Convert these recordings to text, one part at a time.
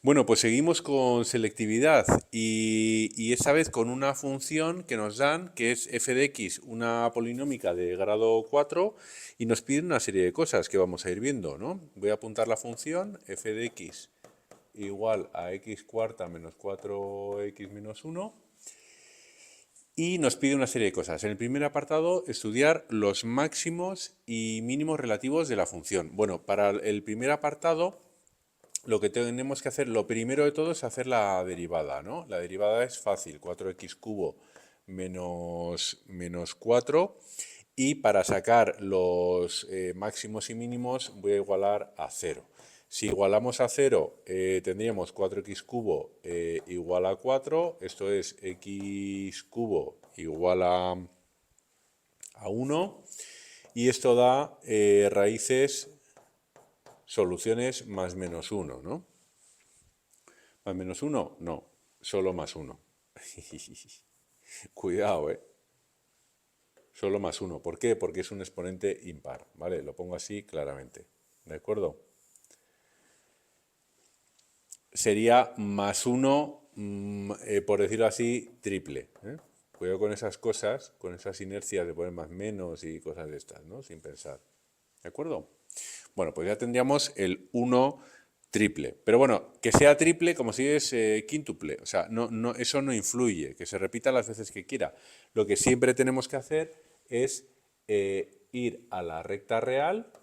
Bueno, pues seguimos con selectividad y esta vez con una función que nos dan, que es f de x, una polinómica de grado 4, y nos piden una serie de cosas que vamos a ir viendo, ¿no? Voy a apuntar la función f de x igual a x cuarta menos 4x menos 1, y nos pide una serie de cosas. En el primer apartado, estudiar los máximos y mínimos relativos de la función. Bueno, para el primer apartado, lo que tenemos que hacer, lo primero de todo es hacer la derivada, ¿no? La derivada es fácil, 4x cubo menos 4. Y para sacar los máximos y mínimos voy a igualar a 0. Si igualamos a 0, tendríamos 4x cubo igual a 4. Esto es x cubo igual a 1. Y esto da raíces, soluciones más menos 1, ¿no? ¿Más menos 1? No, solo más 1. Cuidado, ¿eh? Solo más 1. ¿Por qué? Porque es un exponente impar, ¿vale? Lo pongo así claramente, ¿de acuerdo? Sería más 1, por decirlo así, triple, ¿eh? Cuidado con esas cosas, con esas inercias de poner más menos y cosas de estas, ¿no? Sin pensar, ¿de acuerdo? Bueno, pues ya tendríamos el 1 triple. Pero bueno, que sea triple como si es quíntuple. O sea, eso no influye, que se repita las veces que quiera. Lo que siempre tenemos que hacer es ir a la recta real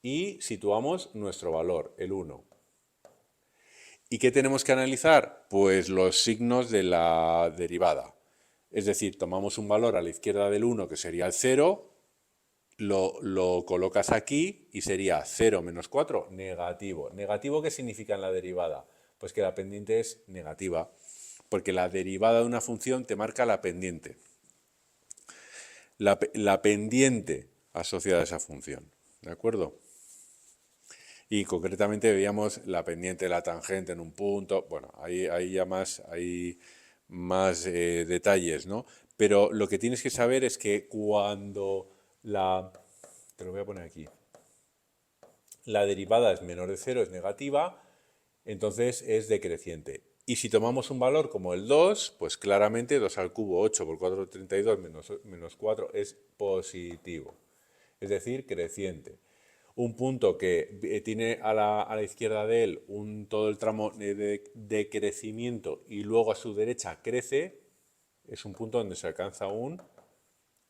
y situamos nuestro valor, el 1. ¿Y qué tenemos que analizar? Pues los signos de la derivada. Es decir, tomamos un valor a la izquierda del 1, que sería el 0, lo colocas aquí y sería 0 menos 4, negativo. ¿Negativo qué significa en la derivada? Pues que la pendiente es negativa, porque la derivada de una función te marca la pendiente. La pendiente asociada a esa función, ¿de acuerdo? Y concretamente veíamos la pendiente de la tangente en un punto. Bueno, hay ya hay más detalles, ¿no? Pero lo que tienes que saber es que cuando te lo voy a poner aquí, la derivada es menor de 0, es negativa, entonces es decreciente. Y si tomamos un valor como el 2, pues claramente 2 al cubo, 8 por 4, 32, menos 4 es positivo, es decir, creciente. Un punto que tiene a la izquierda de él todo el tramo de crecimiento y luego a su derecha crece, es un punto donde se alcanza un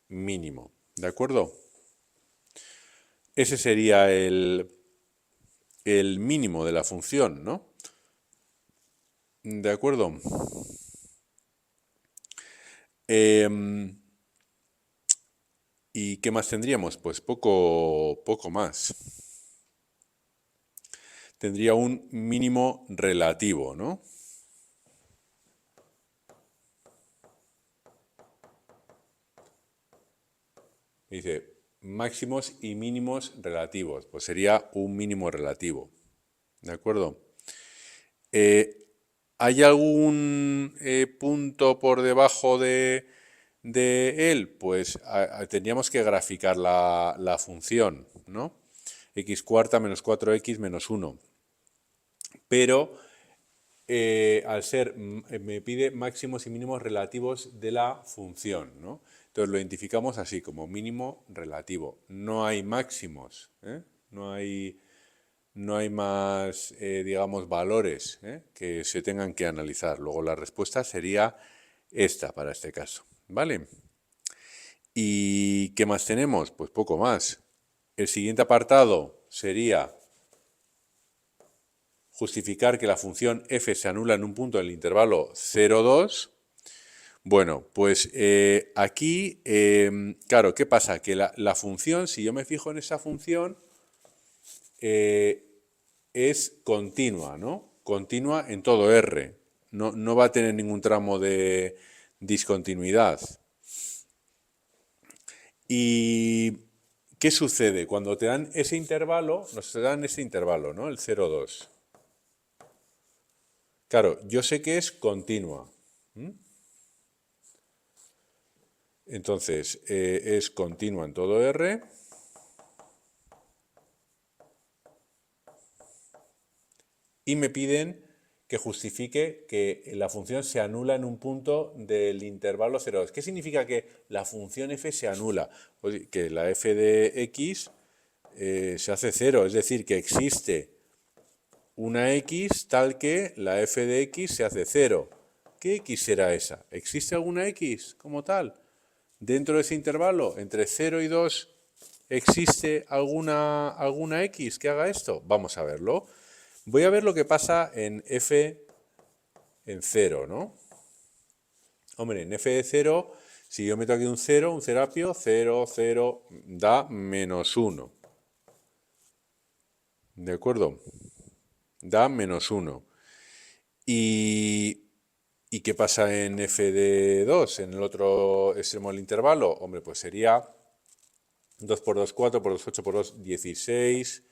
mínimo. ¿De acuerdo? Ese sería el mínimo de la función, ¿no? ¿De acuerdo? ¿Y qué más tendríamos? Pues poco más. Tendría un mínimo relativo, ¿no? Dice máximos y mínimos relativos. Pues sería un mínimo relativo. ¿De acuerdo? ¿Hay algún punto por debajo de él? Pues tendríamos que graficar la función, ¿no? X cuarta menos 4x menos 1. Pero al ser, me pide máximos y mínimos relativos de la función, ¿no? Entonces lo identificamos así, como mínimo relativo. No hay máximos, ¿eh? No hay más, digamos, valores que se tengan que analizar. Luego la respuesta sería esta para este caso, ¿vale? ¿Y qué más tenemos? Pues poco más. El siguiente apartado sería justificar que la función f se anula en un punto del intervalo 0,2. Bueno, pues aquí, claro, ¿qué pasa? Que la función, si yo me fijo en esa función, es continua, ¿no? Continua en todo R. No va a tener ningún tramo de discontinuidad. ¿Y qué sucede? Cuando te dan ese intervalo, nos dan ese intervalo, ¿no? El 0,2. Claro, yo sé que es continua. Entonces, es continua en todo R. Y me piden que justifique que la función se anula en un punto del intervalo 0,2. ¿Qué significa que la función f se anula? Pues que la f de x se hace 0, es decir, que existe una x tal que la f de x se hace 0. ¿Qué x será esa? ¿Existe alguna x como tal? Dentro de ese intervalo, entre 0 y 2, ¿existe alguna x que haga esto? Vamos a verlo. Voy a ver lo que pasa en f en 0, ¿no? Hombre, en f de 0, si yo meto aquí un 0, un cerapio, 0, 0, da menos 1. ¿De acuerdo? Da menos 1. ¿Y qué pasa en f de 2, en el otro extremo del intervalo? Hombre, pues sería 2 por 2, 4, por 2, 8, por 2, 16,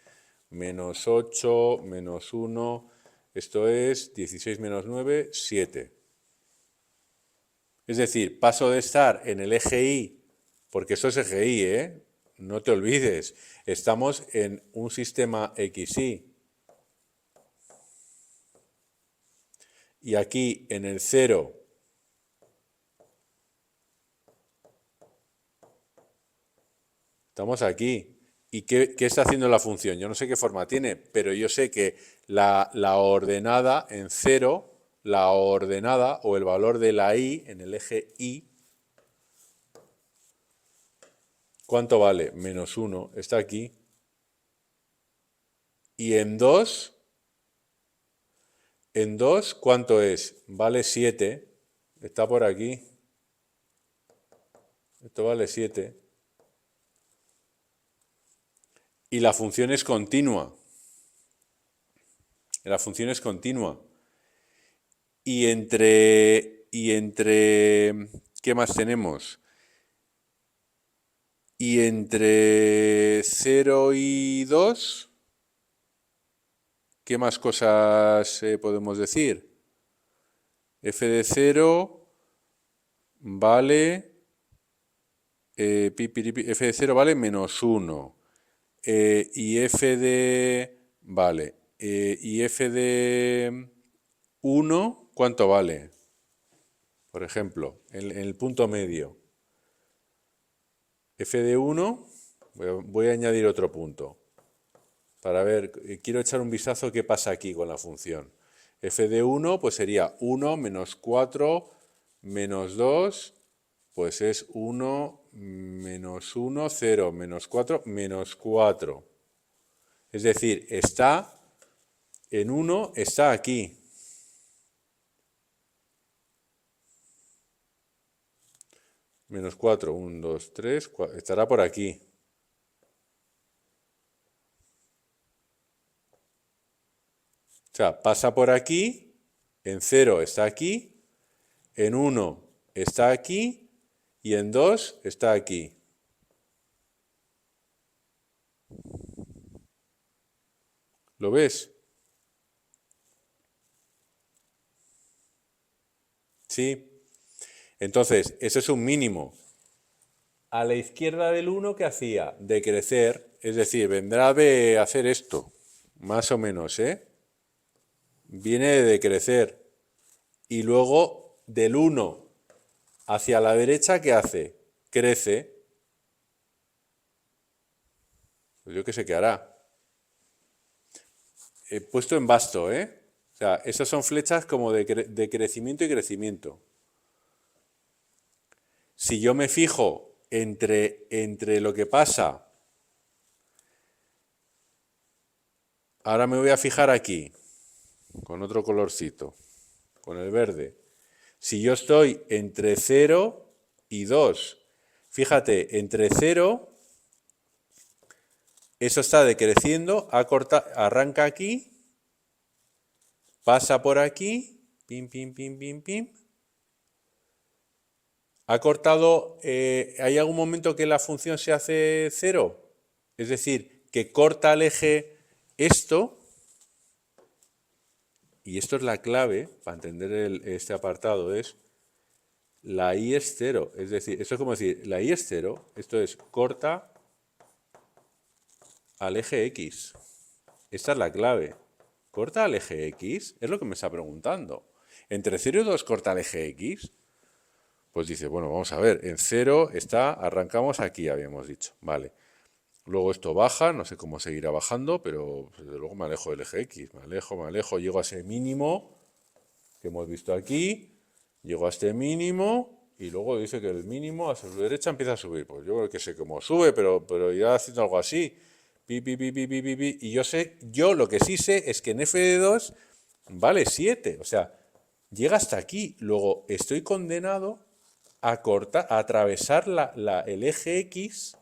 menos 8, menos 1, esto es 16 menos 9, 7. Es decir, paso de estar en el eje Y, porque esto es eje Y, ¿eh? No te olvides, estamos en un sistema XY. Y aquí en el 0, estamos aquí. ¿Y qué está haciendo la función? Yo no sé qué forma tiene, pero yo sé que la ordenada en 0, la ordenada o el valor de la Y en el eje Y, ¿cuánto vale? Menos 1, está aquí. Y en 2, ¿cuánto es? Vale 7, está por aquí. Esto vale 7. Y la función es continua. La función es continua. Y entre, ¿qué más tenemos? Y entre 0 y 2, ¿qué más cosas podemos decir? F de 0 vale, f de 0 vale menos 1. Y f de, vale, y f de 1, ¿cuánto vale? Por ejemplo, en el punto medio. F de 1, voy a añadir otro punto. Para ver, quiero echar un vistazo a qué pasa aquí con la función. F de 1, pues sería 1 menos 4 menos 2, pues es 1 menos 1, 0, menos 4, menos 4. Es decir, está en 1, está aquí. Menos 4, 1, 2, 3, 4, estará por aquí. O sea, pasa por aquí, en 0 está aquí, en 1 está aquí y en 2 está aquí. ¿Lo ves? Sí. Entonces, eso es un mínimo. A la izquierda del 1, ¿qué hacía? Decrecer, es decir, vendrá de hacer esto, más o menos, ¿eh? Viene de decrecer. Y luego, del 1 hacia la derecha, ¿qué hace? Crece. Pues yo qué sé qué hará. He puesto en basto, ¿eh? O sea, esas son flechas como de crecimiento y crecimiento. Si yo me fijo entre lo que pasa, ahora me voy a fijar aquí, con otro colorcito, con el verde. Si yo estoy entre 0 y 2, fíjate, entre 0, eso está decreciendo, arranca aquí, pasa por aquí, pim, pim, pim, pim, pim. ¿Ha cortado, hay algún momento que la función se hace 0? Es decir, que corta el eje esto, y esto es la clave para entender este apartado, es la y es 0. Es decir, esto es como decir, la y es 0, esto es corta al eje X. Esta es la clave. corta al eje X, es lo que me está preguntando. Entre 0 y 2 corta el eje X. Pues dice, bueno, vamos a ver, en 0 está, arrancamos aquí, habíamos dicho, vale. Luego esto baja, no sé cómo seguirá bajando, pero desde luego me alejo del eje X, me alejo, llego a ese mínimo que hemos visto aquí, llego a este mínimo y luego dice que el mínimo a su derecha empieza a subir. Pues yo creo que sé cómo sube, pero irá haciendo algo así. Pi, pi, pi, pi, pi, pi, pi. Y yo lo que sí sé es que en f de 2 vale 7, o sea, llega hasta aquí. Luego estoy condenado a atravesar el eje X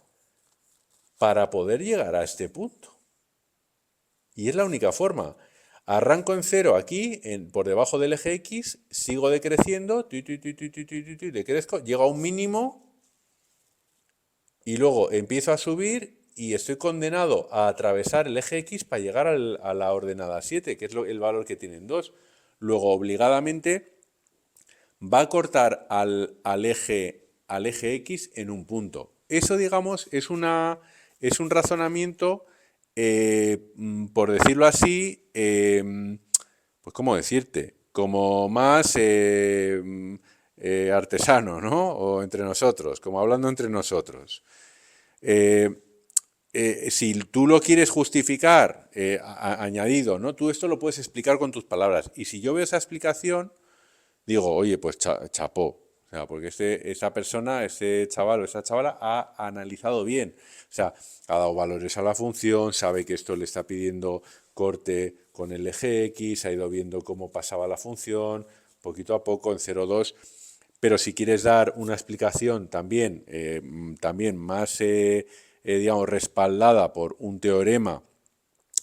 para poder llegar a este punto. Y es la única forma. Arranco en 0 aquí, por debajo del eje X, sigo decreciendo, decrezco, llego a un mínimo y luego empiezo a subir y estoy condenado a atravesar el eje X para llegar a la ordenada 7, que es el valor que tienen 2. Luego, obligadamente, va a cortar al eje X en un punto. Eso, digamos, es un razonamiento, por decirlo así, pues ¿cómo decirte? Como más artesano, ¿no? O entre nosotros, como hablando entre nosotros. Si tú lo quieres justificar añadido, ¿no? Tú esto lo puedes explicar con tus palabras. Y si yo veo esa explicación, digo, oye, pues chapó. O sea, porque esa persona, ese chaval o esa chavala ha analizado bien. O sea, ha dado valores a la función, sabe que esto le está pidiendo corte con el eje X, ha ido viendo cómo pasaba la función, poquito a poco, en 0,2. Pero si quieres dar una explicación también, también más, digamos, respaldada por un teorema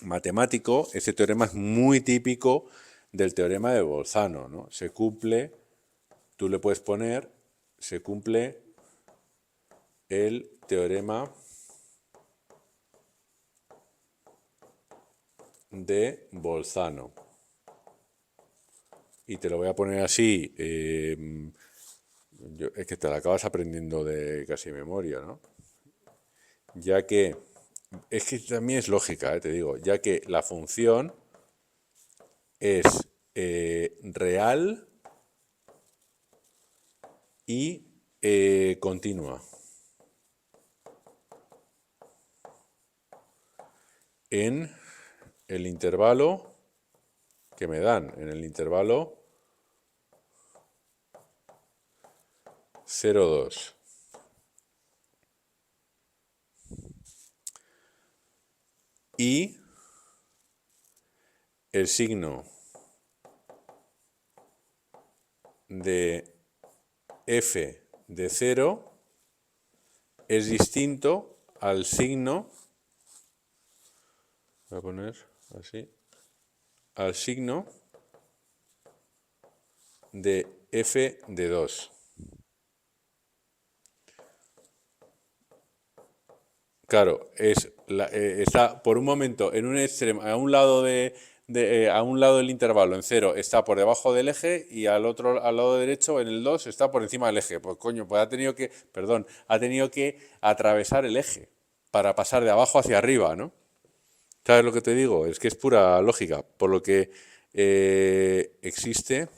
matemático, ese teorema es muy típico del teorema de Bolzano, ¿no? Se cumple, tú le puedes poner, se cumple el teorema de Bolzano. Y te lo voy a poner así, es que te lo acabas aprendiendo de casi memoria, ¿no? Ya que, es que también es lógica, te digo, ya que la función es real y continua en el intervalo que me dan, en el intervalo 0,2. Y el signo de f de 0 es distinto al signo, voy a poner así, al signo de f de 2. Claro, está por un momento en un extremo, a un lado a un lado del intervalo en 0 está por debajo del eje y al lado derecho en el 2 está por encima del eje. Pues coño, pues ha tenido que atravesar el eje para pasar de abajo hacia arriba, ¿no? ¿Sabes lo que te digo? Es que es pura lógica, por lo que existe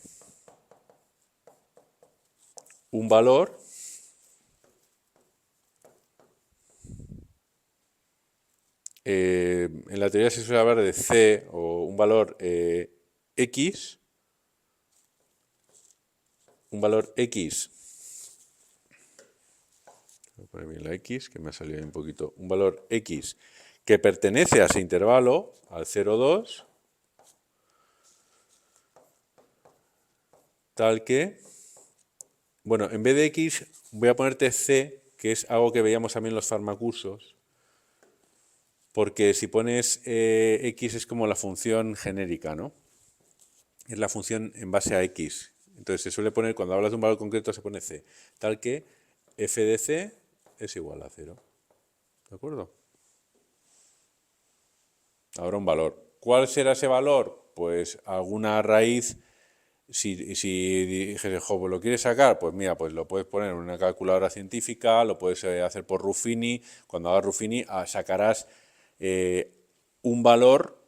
un valor en la teoría se suele hablar de C o un valor X, un valor X, voy a poner bien la X, que me ha salido ahí un poquito, un valor X que pertenece a ese intervalo, al 0,2, tal que, bueno, en vez de X voy a ponerte C, que es algo que veíamos también en los farmacursos, porque si pones X es como la función genérica, ¿no? Es la función en base a X. Entonces se suele poner, cuando hablas de un valor concreto, se pone C. Tal que f de C es igual a 0. ¿De acuerdo? Ahora un valor. ¿Cuál será ese valor? Pues alguna raíz. Si dijes, pues lo quieres sacar, pues mira, pues lo puedes poner en una calculadora científica, lo puedes hacer por Ruffini. Cuando hagas Ruffini sacarás un valor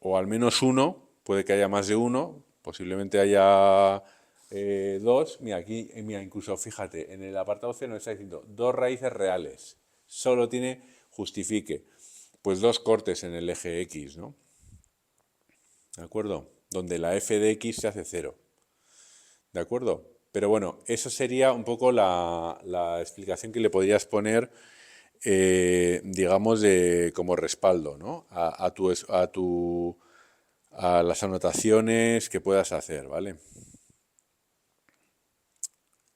o al menos uno, puede que haya más de uno, posiblemente haya dos. Mira, aquí, mira, incluso fíjate, en el apartado C nos está diciendo dos raíces reales. Solo tiene justifique. Pues dos cortes en el eje X, ¿no? ¿De acuerdo? Donde la f de x se hace 0. ¿De acuerdo? Pero bueno, eso sería un poco la explicación que le podrías poner, digamos, como respaldo, ¿no? A las anotaciones que puedas hacer, ¿vale?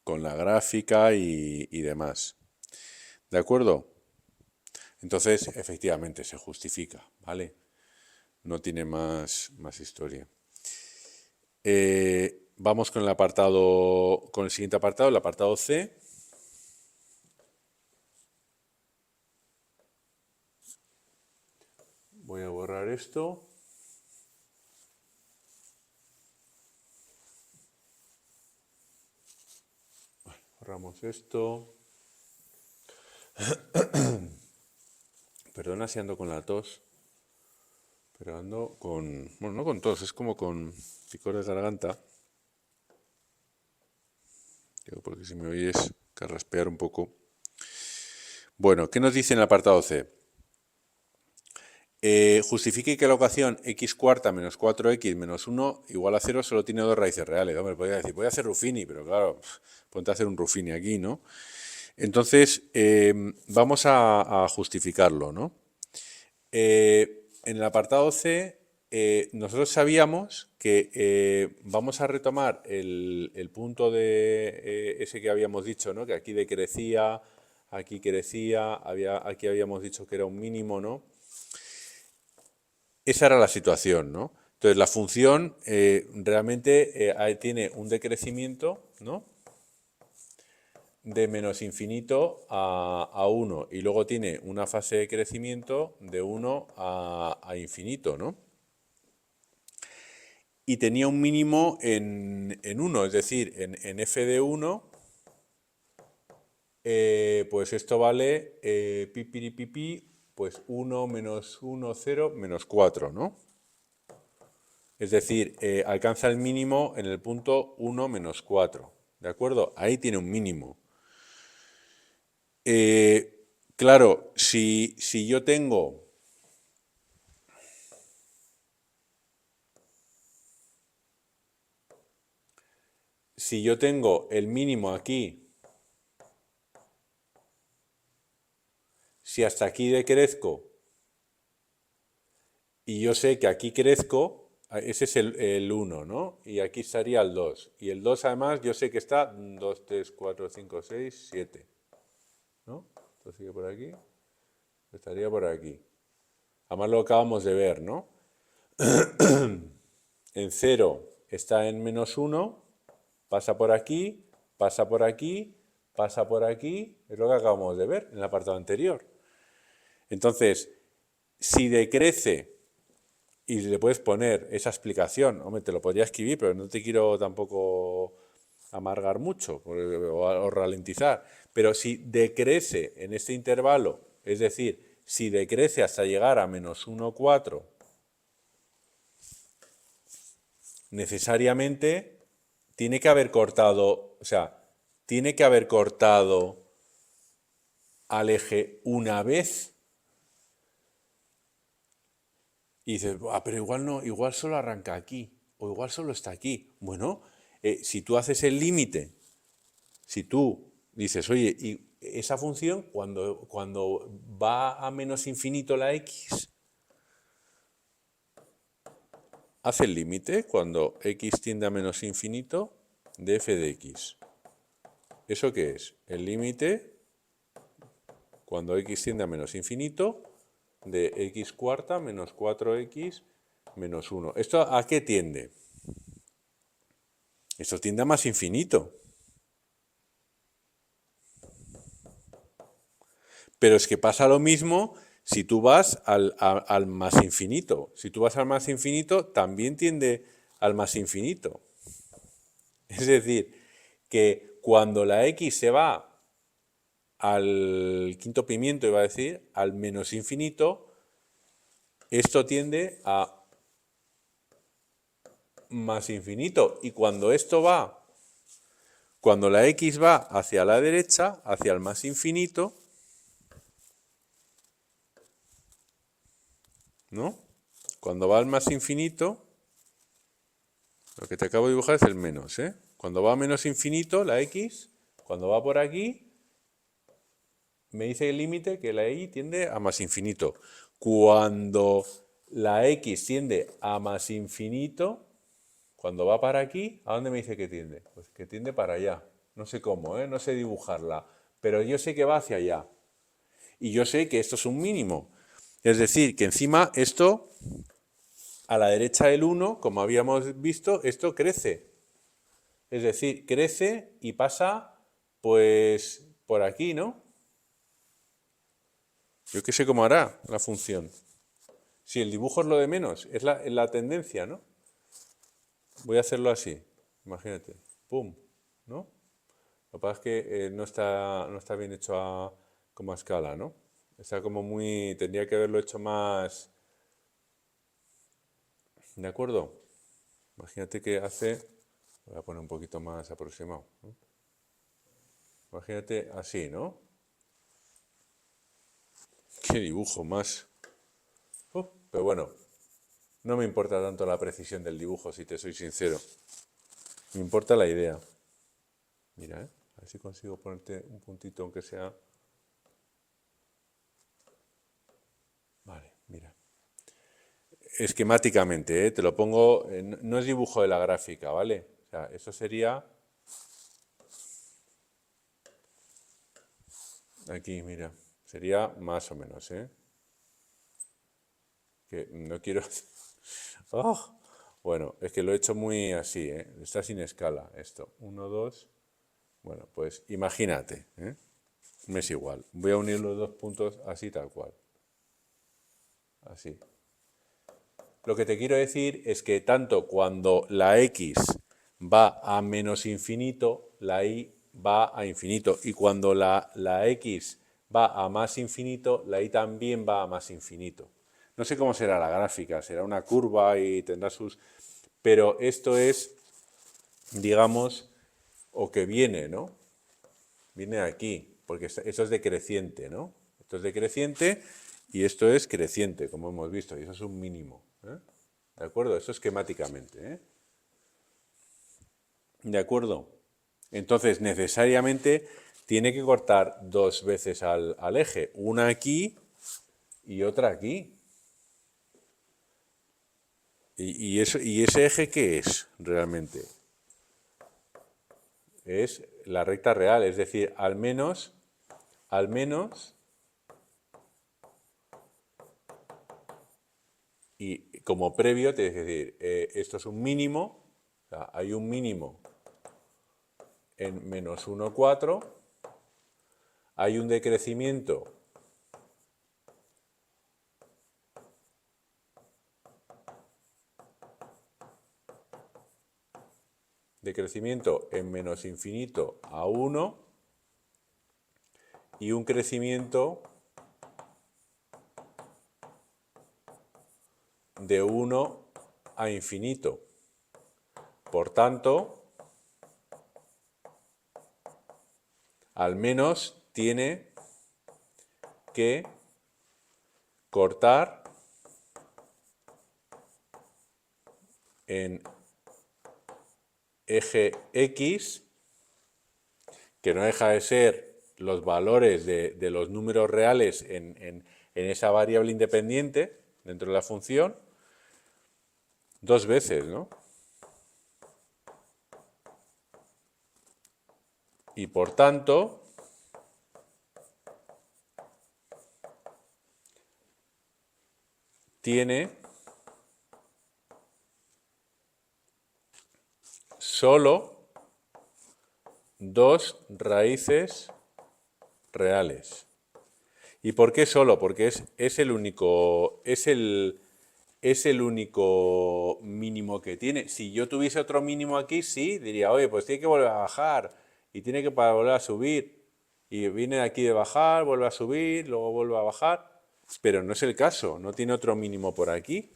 Con la gráfica y demás. ¿De acuerdo? Entonces, efectivamente, se justifica, ¿vale? No tiene más historia. Vamos con con el siguiente apartado, el apartado C. Voy a borrar esto. Borramos esto. Perdona si ando con la tos, pero ando con... Bueno, no con tos, es como con picor de garganta. Digo, porque si me oyes carraspear un poco. Bueno, ¿qué nos dice en el apartado C? Justifique que la ecuación x cuarta menos 4x menos 1 igual a 0 solo tiene dos raíces reales. Hombre, podría decir, voy a hacer Ruffini, pero claro, ponte a hacer un Ruffini aquí, ¿no? Entonces, vamos a justificarlo, ¿no? En el apartado C, nosotros sabíamos que vamos a retomar el punto de ese que habíamos dicho, ¿no? Que aquí decrecía, aquí crecía, aquí habíamos dicho que era un mínimo, ¿no? Esa era la situación, ¿no? Entonces, la función realmente tiene un decrecimiento, ¿no? De menos infinito a 1 y luego tiene una fase de crecimiento de 1 a infinito, ¿no? Y tenía un mínimo en 1, es decir, en f de 1, pues esto vale pipiripipi, pues 1 menos 1, 0, menos 4, ¿no? Es decir, alcanza el mínimo en el punto 1 menos 4, ¿de acuerdo? Ahí tiene un mínimo. Claro, si yo tengo... Si yo tengo el mínimo aquí, si hasta aquí decrezco y yo sé que aquí crezco, ese es el 1, ¿no? Y aquí estaría el 2. Y el 2 además yo sé que está 2, 3, 4, 5, 6, 7. ¿No? Esto sigue por aquí. Estaría por aquí. Además lo acabamos de ver, ¿no? En 0 está en menos 1, pasa por aquí, pasa por aquí, pasa por aquí. Es lo que acabamos de ver en el apartado anterior. Entonces, si decrece, y le puedes poner esa explicación, hombre, te lo podría escribir, pero no te quiero tampoco amargar mucho o ralentizar, pero si decrece en este intervalo, es decir, si decrece hasta llegar a menos 1, 4, necesariamente tiene que haber cortado, o sea, tiene que haber cortado al eje una vez. Y dices, pero igual no, igual solo arranca aquí, o igual solo está aquí. Bueno, si tú haces el límite, si tú dices, oye, y esa función cuando va a menos infinito la x, hace el límite cuando x tiende a menos infinito de f de x. ¿Eso qué es? El límite cuando x tiende a menos infinito de x cuarta menos 4x menos 1. ¿Esto a qué tiende? Esto tiende a más infinito. Pero es que pasa lo mismo si tú vas al más infinito. Si tú vas al más infinito, también tiende al más infinito. Es decir, que cuando la x se va al quinto pimiento, iba a decir, al menos infinito, esto tiende a más infinito. Y cuando cuando la x va hacia la derecha, hacia el más infinito, ¿no? Cuando va al más infinito, lo que te acabo de dibujar es el menos, ¿eh? Cuando va a menos infinito, la x, cuando va por aquí, me dice el límite que la y tiende a más infinito. Cuando la x tiende a más infinito, cuando va para aquí, ¿a dónde me dice que tiende? Pues que tiende para allá. No sé cómo, no sé dibujarla, pero yo sé que va hacia allá. Y yo sé que esto es un mínimo. Es decir, que encima esto, a la derecha del 1, como habíamos visto, esto crece. Es decir, crece y pasa, pues, por aquí, ¿no? Yo qué sé cómo hará la función. Si el dibujo es lo de menos, es la tendencia, ¿no? Voy a hacerlo así, imagínate. ¡Pum! ¿No? Lo que pasa es que no está bien hecho como a escala, ¿no? Está como muy... Tendría que haberlo hecho más... ¿De acuerdo? Imagínate que hace... Voy a poner un poquito más aproximado, ¿no? Imagínate así, ¿no? Qué dibujo más... pero bueno, no me importa tanto la precisión del dibujo, si te soy sincero. Me importa la idea. Mira, a ver si consigo ponerte un puntito, aunque sea... Vale, mira. Esquemáticamente, te lo pongo... no es dibujo de la gráfica, ¿vale? O sea, eso sería... Aquí, mira. Sería más o menos, ¿eh? Que no quiero... ¡Oh! Bueno, es que lo he hecho muy así, ¿eh? Está sin escala esto. 1, 2... Bueno, pues imagínate, ¿eh? Me es igual. Voy a unir los dos puntos así tal cual. Así. Lo que te quiero decir es que tanto cuando la x va a menos infinito, la y va a infinito. Y cuando la x va a más infinito, la y también va a más infinito. No sé cómo será la gráfica, será una curva y tendrá sus... Pero esto es, digamos, o que viene, ¿no? Viene aquí, porque esto es decreciente, ¿no? Esto es decreciente y esto es creciente, como hemos visto, y eso es un mínimo, ¿eh? ¿De acuerdo? Esto esquemáticamente, ¿eh? ¿De acuerdo? Entonces, necesariamente tiene que cortar dos veces al eje, una aquí y otra aquí. ¿Y ese eje qué es realmente? Es la recta real, es decir, al menos, y como previo, te que decir, esto es un mínimo, o sea, hay un mínimo en menos 1, 4, hay un decrecimiento en menos infinito a 1 y un crecimiento de 1 a infinito. Por tanto, al menos tiene que cortar en eje X, que no deja de ser los valores de los números reales en esa variable independiente dentro de la función, dos veces, ¿no? Y por tanto, tiene solo dos raíces reales. ¿Y por qué solo? Porque es el único, es el único mínimo que tiene. Si yo tuviese otro mínimo aquí, sí, diría, oye, pues tiene que volver a bajar y tiene que volver a subir. Y viene aquí de bajar, vuelve a subir, luego vuelve a bajar. Pero no es el caso, no tiene otro mínimo por aquí.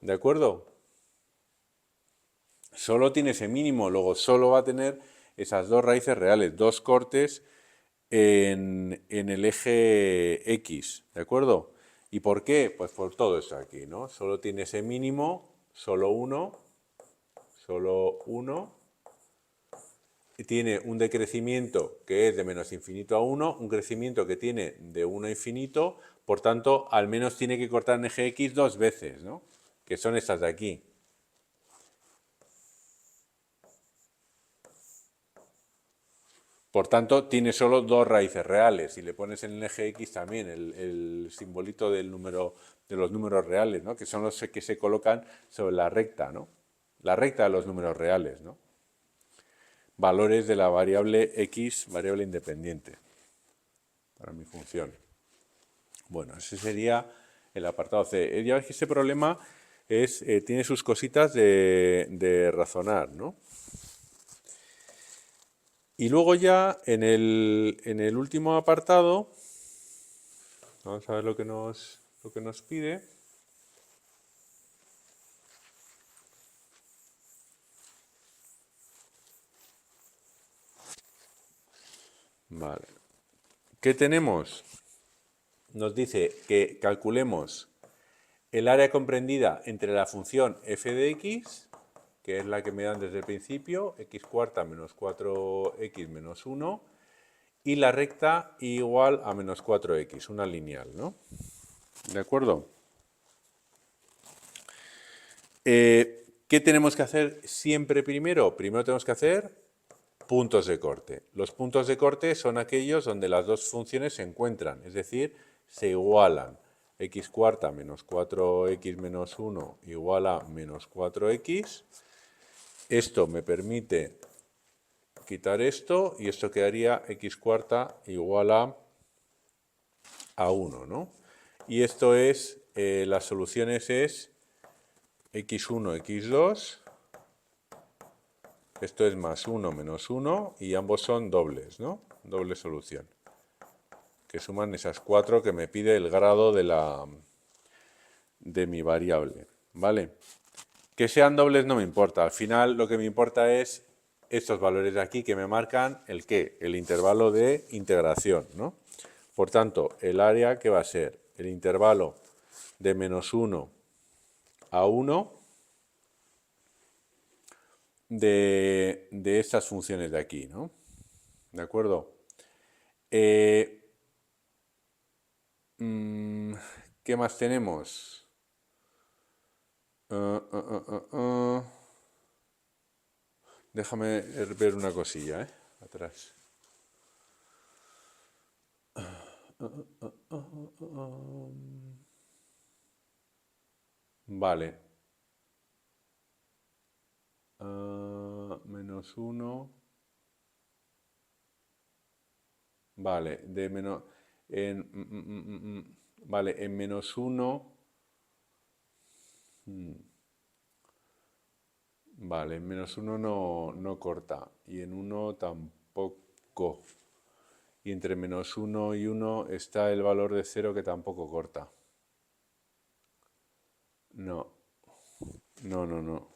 ¿De acuerdo? solo tiene ese mínimo, luego solo va a tener esas dos raíces reales, dos cortes en el eje X, ¿de acuerdo? ¿Y por qué? Pues por todo eso aquí, ¿no? Solo tiene ese mínimo, solo uno, y tiene un decrecimiento que es de menos infinito a 1, un crecimiento que tiene de 1 a infinito, por tanto, al menos tiene que cortar en eje X dos veces, ¿no? Que son estas de aquí. Por tanto, tiene solo dos raíces reales. Si le pones en el eje X también el simbolito del número, de los números reales, ¿no? Que son los que se colocan sobre la recta, ¿no? La recta de los números reales, ¿no? Valores de la variable X, variable independiente, para mi función. Bueno, ese sería el apartado C. Ya ves que este problema tiene sus cositas de razonar, ¿no? Y luego ya en el último apartado, vamos a ver lo que nos pide. Vale. ¿Qué tenemos? Nos dice que calculemos el área comprendida entre la función f de x, que es la que me dan desde el principio, x cuarta menos 4x menos 1, y la recta igual a menos 4x, una lineal, ¿no? ¿De acuerdo? ¿Qué tenemos que hacer siempre primero? Primero tenemos que hacer puntos de corte. Los puntos de corte son aquellos donde las dos funciones se encuentran, es decir, se igualan. X cuarta menos 4x menos 1 igual a menos 4x. Esto me permite quitar esto y esto quedaría x cuarta igual a 1, ¿no? Y esto es, las soluciones es x1, x2, esto es más 1 menos 1 y ambos son dobles, ¿no? Doble solución. Que suman esas 4 que me pide el grado de mi variable, ¿vale? Que sean dobles no me importa, al final lo que me importa es estos valores de aquí que me marcan el qué, el intervalo de integración, ¿no? Por tanto, el área que va a ser el intervalo de menos 1 a 1 de estas funciones de aquí, ¿no? ¿De acuerdo? ¿Qué más tenemos? Déjame ver una cosilla, atrás. Vale. Menos 1. Vale, de menos. Vale, en menos 1. Vale, en menos 1 no corta. Y en 1 tampoco. Y entre menos 1 y 1 está el valor de 0 que tampoco corta. No. No, no, no.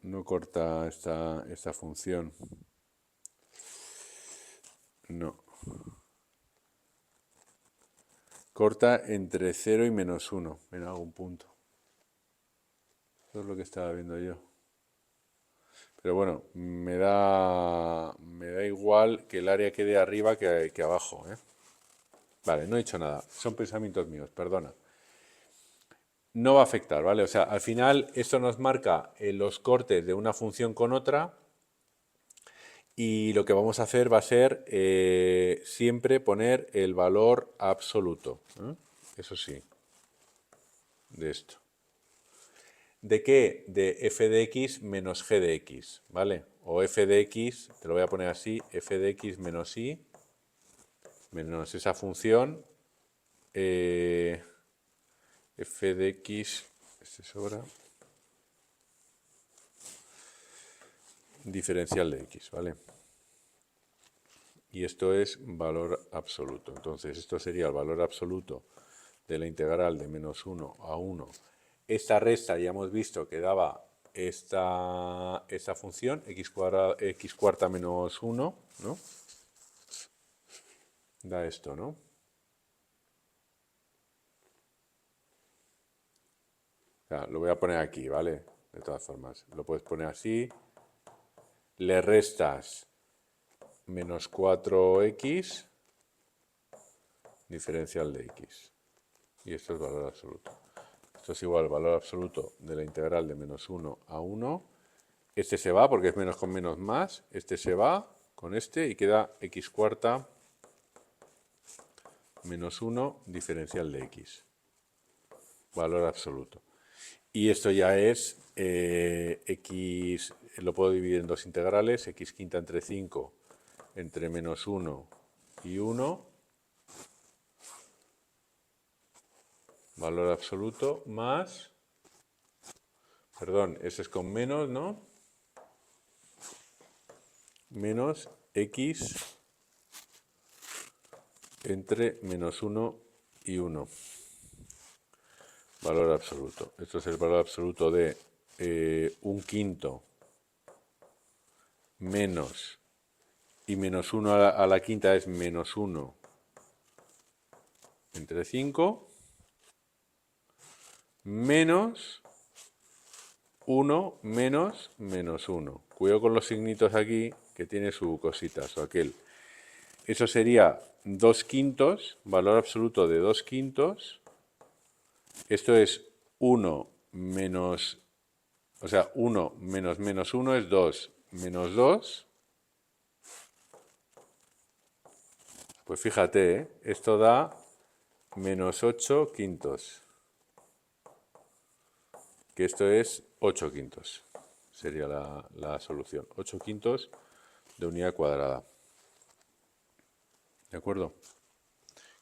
No corta esta función. No. Corta entre 0 y menos 1 en algún punto. Eso es lo que estaba viendo yo. Pero bueno, me da igual que el área quede arriba que abajo, ¿eh? Vale, no he dicho nada. Son pensamientos míos, perdona. No va a afectar, ¿vale? O sea, al final esto nos marca los cortes de una función con otra y lo que vamos a hacer va a ser siempre poner el valor absoluto, ¿eh? Eso sí, de esto. ¿De qué? De f de x menos g de x, ¿vale? O f de x, te lo voy a poner así, f de x menos y, menos esa función, f de x, este sobra, diferencial de x, ¿vale? Y esto es valor absoluto. Entonces, esto sería el valor absoluto de la integral de menos 1 a 1 Esta resta ya hemos visto que daba esta función, x cuarta menos 1, ¿no? Da esto, ¿no? O sea, lo voy a poner aquí, ¿vale? De todas formas, lo puedes poner así. Le restas menos 4x diferencial de x. Y esto es valor absoluto. Esto es igual al valor absoluto de la integral de menos 1 a 1. Este se va porque es menos con menos más. Este se va con este y queda x cuarta menos 1 diferencial de x. Valor absoluto. Y esto ya es x, lo puedo dividir en dos integrales, x quinta entre 5 entre menos 1 y 1, valor absoluto, más, perdón, eso es con menos, ¿no? Menos x entre menos 1 y 1. Valor absoluto. Esto es el valor absoluto de 1/5 menos, y menos 1 a la quinta es menos 1 entre 5, menos 1 menos menos 1. Cuidado con los signitos aquí, que tiene su cosita, su aquel. Eso sería 2/5, valor absoluto de 2/5. Esto es 1 menos, o sea, 1 menos menos 1 es 2, menos 2. Pues fíjate, esto da menos 8/5, que esto es 8/5. Sería la solución. 8/5 de unidad cuadrada. ¿De acuerdo?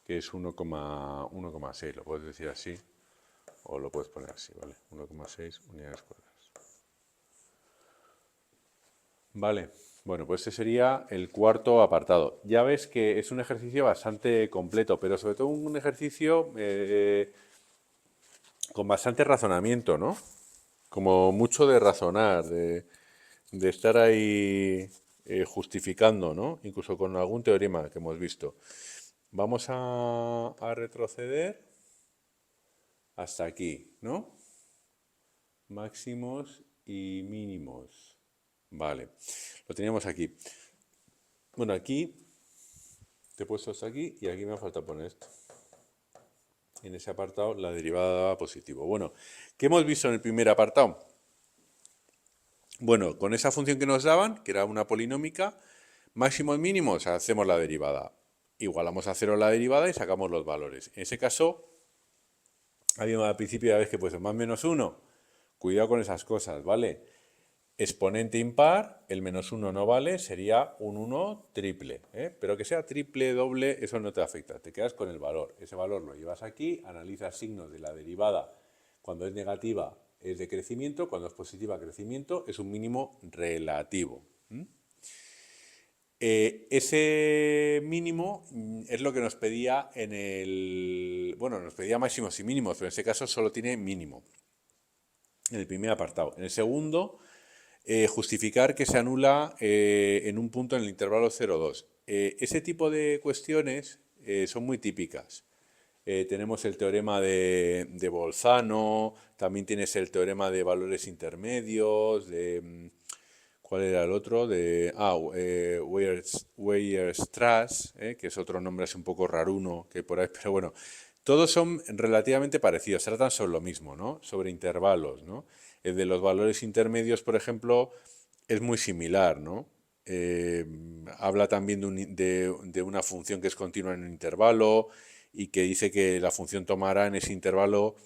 Que es 1,6, lo puedes decir así, o lo puedes poner así, ¿vale? 1,6 unidades cuadradas. Vale, bueno, pues este sería el cuarto apartado. Ya ves que es un ejercicio bastante completo, pero sobre todo un ejercicio con bastante razonamiento, ¿no? Como mucho de razonar, de estar ahí justificando, ¿no? Incluso con algún teorema que hemos visto. Vamos a retroceder hasta aquí, ¿no? Máximos y mínimos. Vale, lo teníamos aquí. Bueno, aquí te he puesto hasta aquí y aquí me falta poner esto. En ese apartado la derivada daba positivo. Bueno, ¿qué hemos visto en el primer apartado? Bueno, con esa función que nos daban, que era una polinómica, máximos mínimos, hacemos la derivada. Igualamos a 0 la derivada y sacamos los valores. En ese caso, habíamos al principio ya ves que pues más menos 1. Cuidado con esas cosas, ¿vale? Exponente impar, el menos 1 no vale, sería un 1 triple. Pero que sea triple, doble, eso no te afecta, te quedas con el valor. Ese valor lo llevas aquí, analizas signos de la derivada. Cuando es negativa es de crecimiento, cuando es positiva crecimiento, es un mínimo relativo. Ese mínimo es lo que nos pedía en el... Bueno, nos pedía máximos y mínimos, pero en este caso solo tiene mínimo, en el primer apartado. En el segundo, justificar que se anula en un punto en el intervalo 0,2. Ese tipo de cuestiones son muy típicas. Tenemos el teorema de Bolzano, también tienes el teorema de valores intermedios, ¿cuál era el otro? Weierstrass, que es otro nombre así un poco raruno que por ahí, pero bueno, todos son relativamente parecidos, tratan sobre lo mismo, ¿no? Sobre intervalos, ¿no? El de los valores intermedios, por ejemplo, es muy similar, ¿no? Habla también de una función que es continua en un intervalo y que dice que la función tomará en ese intervalo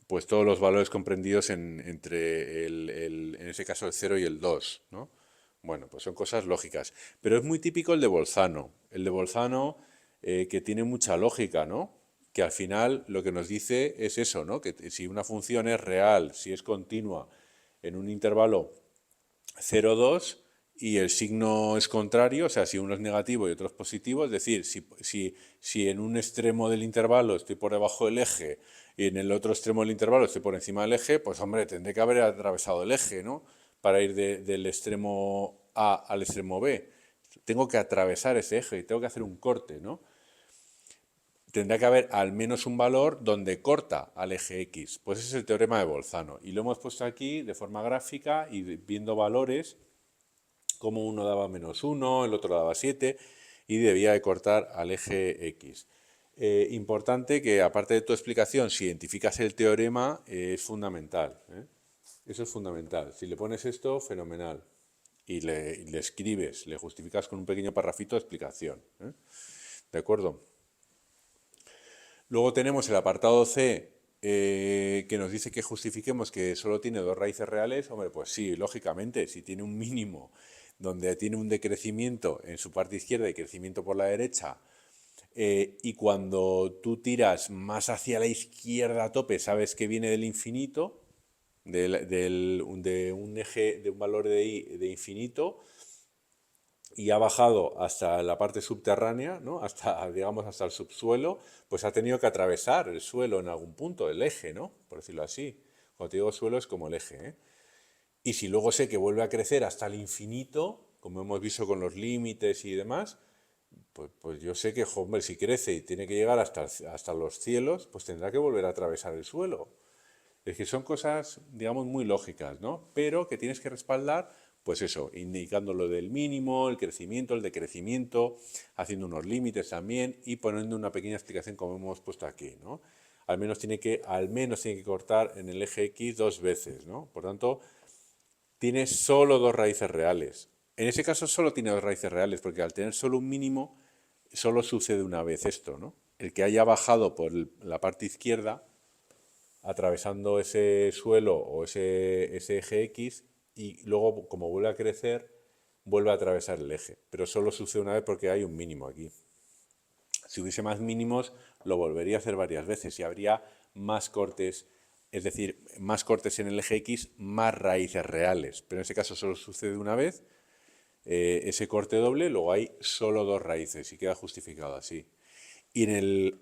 pues todos los valores comprendidos entre en ese caso el 0 y el 2, ¿no? Bueno, pues son cosas lógicas. Pero es muy típico el de Bolzano. El de Bolzano que tiene mucha lógica, ¿no? Que al final lo que nos dice es eso, ¿no? Que si una función es real, si es continua en un intervalo 0,2, y el signo es contrario, o sea, si uno es negativo y otro es positivo, es decir, si en un extremo del intervalo estoy por debajo del eje y en el otro extremo del intervalo estoy por encima del eje, pues hombre, tendré que haber atravesado el eje, ¿no? Para ir del extremo A al extremo B. Tengo que atravesar ese eje y tengo que hacer un corte, ¿no? Tendrá que haber al menos un valor donde corta al eje X. Pues ese es el teorema de Bolzano. Y lo hemos puesto aquí de forma gráfica y viendo valores, como uno daba -1, el otro daba 7, y debía de cortar al eje X. Importante que, aparte de tu explicación, si identificas el teorema, es fundamental. Eso es fundamental. Si le pones esto, fenomenal. Y le escribes, le justificas con un pequeño parrafito de explicación. ¿De acuerdo? Luego tenemos el apartado C, que nos dice que justifiquemos que solo tiene dos raíces reales. Hombre, pues sí, lógicamente, si tiene un mínimo donde tiene un decrecimiento en su parte izquierda y crecimiento por la derecha, y cuando tú tiras más hacia la izquierda a tope, sabes que viene del infinito, de un eje, de un valor de i de infinito, y ha bajado hasta la parte subterránea, ¿no? Hasta, digamos, hasta el subsuelo, pues ha tenido que atravesar el suelo en algún punto, el eje, ¿no? Por decirlo así. Cuando te digo suelo es como el eje, ¿eh? Y si luego sé que vuelve a crecer hasta el infinito, como hemos visto con los límites y demás, pues yo sé que, hombre, si crece y tiene que llegar hasta los cielos, pues tendrá que volver a atravesar el suelo. Es que son cosas, digamos, muy lógicas, ¿no? Pero que tienes que respaldar, pues eso, indicando lo del mínimo, el crecimiento, el decrecimiento, haciendo unos límites también y poniendo una pequeña explicación como hemos puesto aquí, ¿no? Al menos tiene que cortar en el eje X dos veces, ¿no? Por tanto, tiene solo dos raíces reales. En ese caso solo tiene dos raíces reales, porque al tener solo un mínimo, solo sucede una vez esto, ¿no? El que haya bajado por la parte izquierda, atravesando ese suelo o ese eje X, y luego, como vuelve a crecer, vuelve a atravesar el eje. Pero solo sucede una vez porque hay un mínimo aquí. Si hubiese más mínimos, lo volvería a hacer varias veces y habría más cortes, es decir, más cortes en el eje X, más raíces reales. Pero en ese caso solo sucede una vez, ese corte doble, luego hay solo dos raíces y queda justificado así. Y en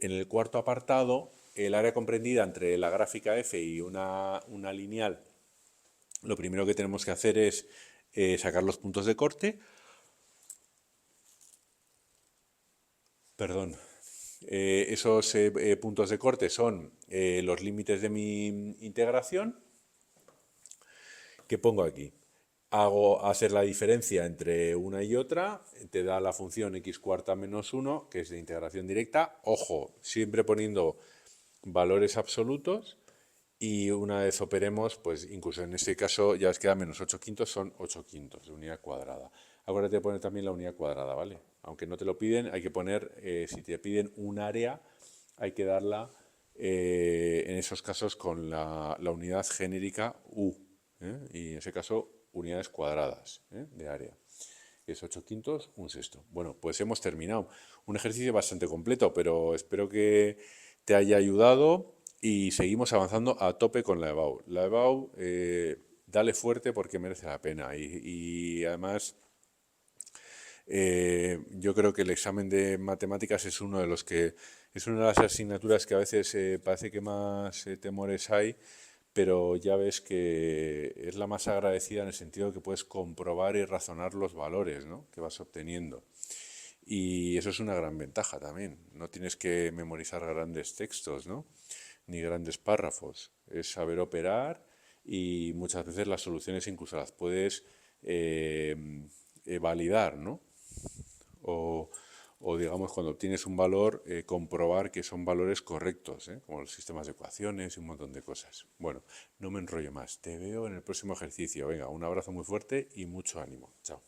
el cuarto apartado, el área comprendida entre la gráfica F y una lineal, lo primero que tenemos que hacer es sacar los puntos de corte. Perdón. Esos puntos de corte son los límites de mi integración, que pongo aquí. Hago hacer la diferencia entre una y otra, te da la función x cuarta menos 1, que es de integración directa. Ojo, siempre poniendo valores absolutos, y una vez operemos, pues incluso en este caso ya os queda menos 8 quintos, son 8 quintos de unidad cuadrada. Acuérdate de poner también la unidad cuadrada, ¿vale? Aunque no te lo piden, hay que poner, si te piden un área, hay que darla en esos casos con la unidad genérica U, y en ese caso unidades cuadradas de área. Es 8 quintos, un sexto. Bueno, pues hemos terminado. Un ejercicio bastante completo, pero espero que te haya ayudado y seguimos avanzando a tope con la EBAU. La EBAU, dale fuerte porque merece la pena y además yo creo que el examen de matemáticas es uno de los que es una de las asignaturas que a veces parece que más temores hay, pero ya ves que es la más agradecida en el sentido de que puedes comprobar y razonar los valores, ¿no?, que vas obteniendo. Y eso es una gran ventaja también. No tienes que memorizar grandes textos, ¿no?, ni grandes párrafos. Es saber operar y muchas veces las soluciones incluso las puedes validar, ¿no? O digamos, cuando obtienes un valor, comprobar que son valores correctos, como los sistemas de ecuaciones y un montón de cosas. Bueno, no me enrollo más. Te veo en el próximo ejercicio. Venga, un abrazo muy fuerte y mucho ánimo. Chao.